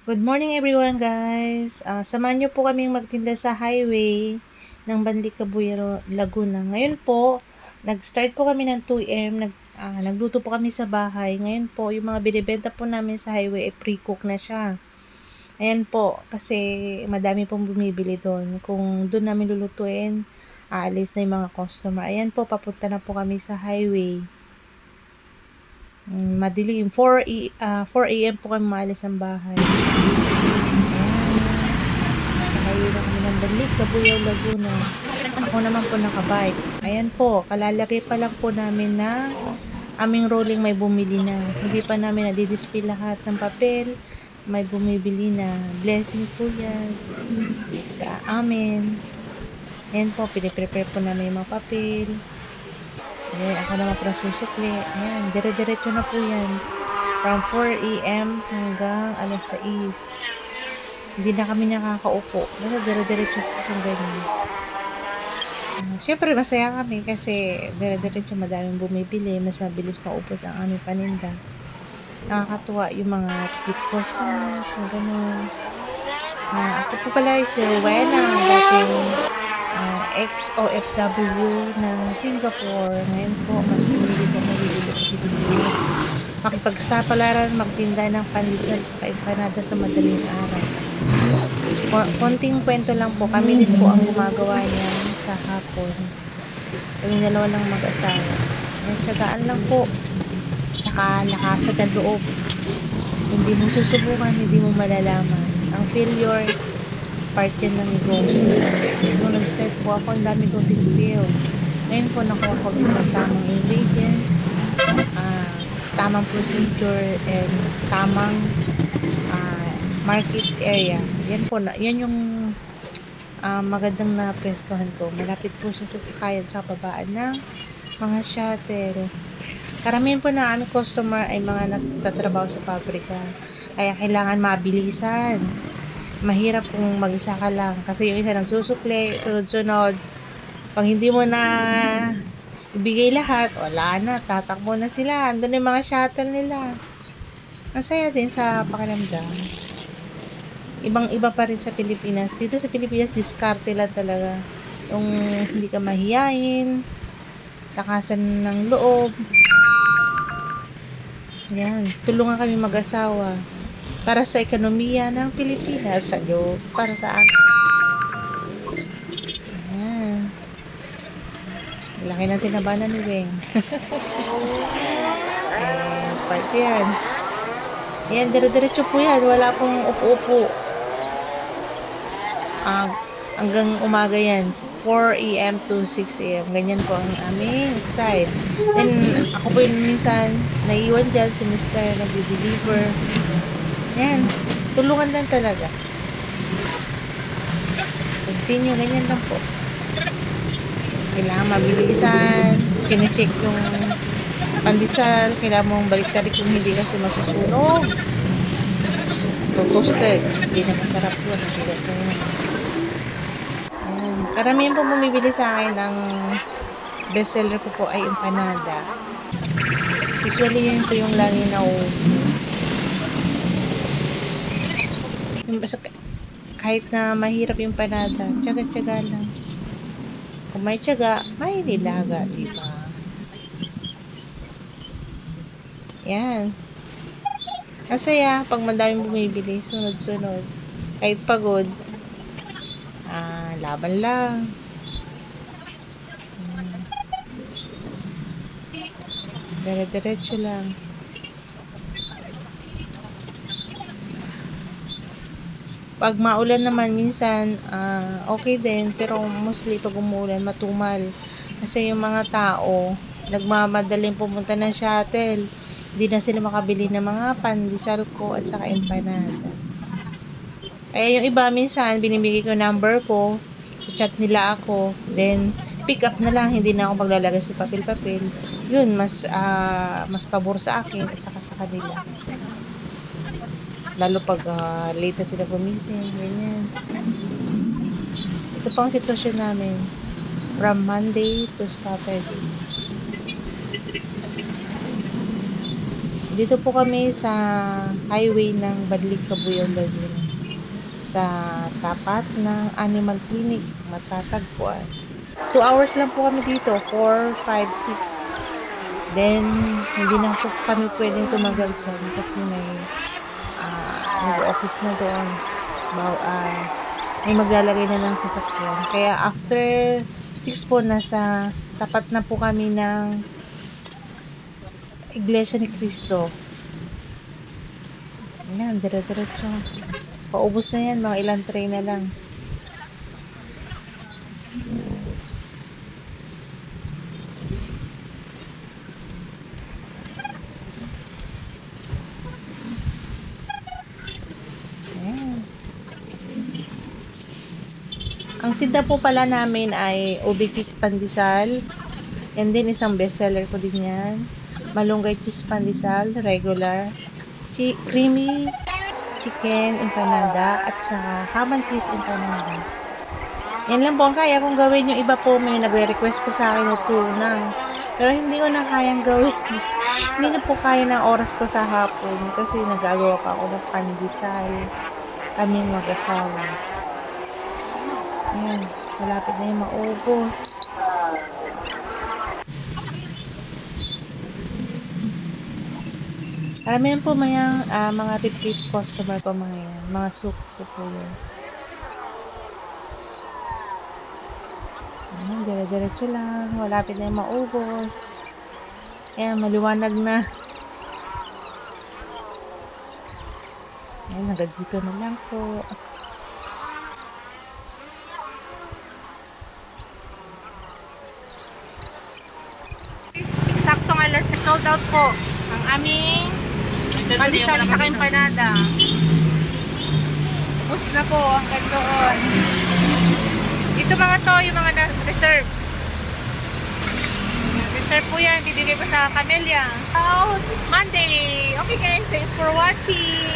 Good morning everyone guys. Samahan niyo po kaming magtinda sa highway ng Banlicabuero, Laguna. Ngayon po, nag-start po kami ng 2 AM. Nagluto po kami sa bahay. Ngayon po, yung mga binibenta po namin sa highway ay pre-cook na siya. Ayan po, kasi madami pong bumibili doon. Kung doon namin lulutuin, aalis na yung mga customer. Ayan po, papunta na po kami sa highway. Madilim. 4 AM po kami maalis ng bahay. Sa highway na kami ng Banlicabuero, Laguna. Ako naman po nakabike. Ayan po, kalalaki pa lang po namin na aming rolling may bumili na. Hindi pa namin nadidisplay lahat ng papel. May bumibili na. Blessing po yan sa amin. Ayan po, piniprepare po namin yung mga papel. Ayan, ako naman po nasusukli. Ayan, dire-diretso na po yan. From 4 AM hanggang alas 6. Hindi na kami nakakaupo. Basta dire-diretso po kung ganyan. Siyempre, masaya kami kasi dire-diretso madaming bumibili. Mas mabilis maubos ang aming paninda. Nakakatuwa yung mga repeat customers, yung gano'n. Ako po pala si Rowena, dating ex-OFW ng Singapore. Ngayon po, mas pinili ko dito sa Pilipinas. Makipagsapalaran, magtinda ng pandesal sa empanada sa madaling araw. Konting kwento lang po, kami din po ang gumagawa niyan sa hapon. Kaming dalawa lang mag-asawa. Tsagaan lang po. Saka lakasan ng loob. Hindi mo susubukan, hindi mo malalaman. Ang failure, part yan ng negosyo. Nung nag-start po ako, ang dami kong feel. Ngayon po, nakuha ko ng tamang ingredients, tamang procedure, and tamang market area. Yan po, yan yung magandang na pwestohan ko. Malapit po siya sa sakayan sa babaan ng mga shuttle. Karamihan po na aming customer ay mga nagtatrabaho sa pabrika. Kaya kailangan mabilisan. Mahirap kung mag-isa ka lang. Kasi yung isa nagsusukli, sunod-sunod. Pag hindi mo na ibigay lahat, wala na, tatakbo na sila. Andun yung mga shuttle nila. Masaya din sa pakiramdam. Ibang-iba pa rin sa Pilipinas. Dito sa Pilipinas, diskarte lang talaga. Yung hindi ka mahiyain, lakasan ng loob. Yan, tulungan kami mag-asawa para sa ekonomiya ng Pilipinas. Para sa akin. Yan. Laki ng tinabanan ni Weng. Part yan. Yan, dire-diretso po yan. Wala pong upo-upo. Hanggang umaga yan. 4 AM to 6 AM. Ganyan po ang aming style. Then, ako po yung minsan naiiwan dyan si Mr. nag-deliver. Yan. Tulungan lang talaga. Continue. Ganyan lang po. Kailangan mabilisan. Chine-check yung pandesal. Kailangan mong baliktari kung hindi kasi masusunog. Toasted. Hindi na masarap yun. Matigas na yun. Karamihan po bumibili sa akin ang bestseller ko po ay empanada. Usually yun po yung lagi na kahit na mahirap yung empanada, tiyaga-tiyaga lang. Kung may tiyaga, may nilaga, diba? Yan. Masaya pag madaming bumibili, sunod-sunod. Kahit pagod, laban lang. Dire-diretso lang. Pag maulan naman, minsan, okay din. Pero mostly pag umuulan, matumal. Kasi yung mga tao, nagmamadaling pumunta ng shuttle. Hindi na sila makabili ng mga pandesal ko at saka empanada. Kaya yung iba, minsan, binibigay ko number ko, chat nila ako, then pick up na lang, hindi na ako maglalagay sa papel-papel. Yun, mas pabor sa akin at saka sa kanila. Lalo pag late na sila gumising, ganyan. Ito pang sitwasyon namin, from Monday to Saturday. Hindi Dito po kami sa highway ng Badlig Kabuyao, Laguna. Sa tapat ng Animal Clinic, matatagpuan. 2 hours lang po kami dito, 4, 5, 6. Then, hindi na po kami pwedeng tumagal dyan kasi may nag-office na doon. May maglalagay na ng sasakyan. Kaya after 6 po, nasa tapat na po kami ng Iglesia ni Cristo. Ayan, dire-diretso. Paubos na yan, mga ilang tray na lang. Ayan. Ang tinda po pala namin ay ube cheese pandesal. Yan din, isang bestseller ko din yan. Malunggay cheese pandesal, regular. Creamy chicken empanada at sa ham and cheese empanada. Yan lang po ang kaya kong gawin. Yung iba po may nagre-request po sa akin na tuna. Pero hindi ko na kayang gawin. Hindi na po kaya ng oras ko sa hapon kasi nagagawa pa ako ng pandesal. Kaming mag-asawa. Ayan, malapit na yung maubos. Karamihan po mga repeat customer po mga yan. Mga soup po yun. Ayan, dire-diretso lang. Malapit na yung maubos. Ayan, maliwanag na. Ayan, hanggang dito na lang po. Eksaktong alas, sold out po ang aming pandesal sa empanada. Ubus na po ang kandoon. Ito mga to, yung mga reserve. Reserve po yan, bibigay ko sa Camellia. Oh, Monday! Okay guys, thanks for watching!